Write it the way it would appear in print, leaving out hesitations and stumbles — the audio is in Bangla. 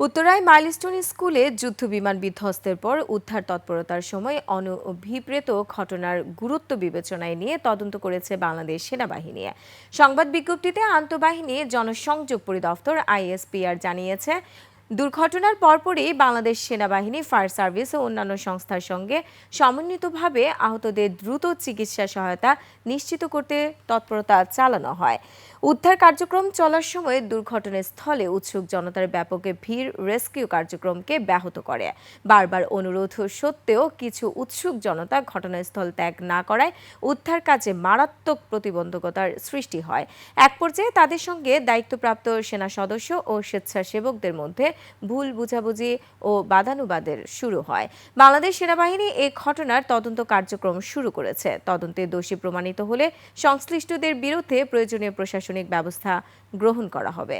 উত্তরায় মাইলস্টোন স্কুলে যুদ্ধবিমান বিধ্বস্তের পর উদ্ধার তৎপরতার সময় অনভিপ্রেত ঘটনার গুরুত্ব বিবেচনায় নিয়ে তদন্ত করেছে বাংলাদেশ সেনাবাহিনী। সংবাদ বিজ্ঞপ্তিতে আন্তঃবাহিনী জনসংযোগ পরিদপ্তর আইএসপিআর জানিয়েছে, দুর্ঘটনার পরপরই বাংলাদেশ সেনাবাহিনী, ফায়ার সার্ভিস ও অন্যান্য সংস্থার সঙ্গে সমন্বিতভাবে আহতদের দ্রুত চিকিৎসা সহায়তা নিশ্চিত করতে তৎপরতা চালানো হয়। উদ্ধার কার্যক্রম চলার সময় দুর্ঘটনাস্থলে উৎসুক জনতার ব্যাপক ভিড় রেস্কিউ কার্যক্রমকে ব্যাহত করে। বারবার অনুরোধ সত্ত্বেও কিছু উৎসুক জনতা ঘটনাস্থল ত্যাগ না করায় উদ্ধার কাজে মারাত্মক প্রতিবন্ধকতার সৃষ্টি হয়। এক পর্যায়ে তাদের সঙ্গে দায়িত্বপ্রাপ্ত সেনা সদস্য ও স্বেচ্ছাসেবকদের মধ্যে ভুল বুঝাবুঝি ও বাদানুবাদের শুরু হয়। বাংলাদেশ সেনাবাহিনী এই ঘটনার তদন্ত কার্যক্রম শুরু করেছে। তদন্তে দোষী প্রমাণিত হলে সংশ্লিষ্টদের বিরুদ্ধে প্রয়োজনীয় প্রশাসনিক ব্যবস্থা গ্রহণ করা হবে।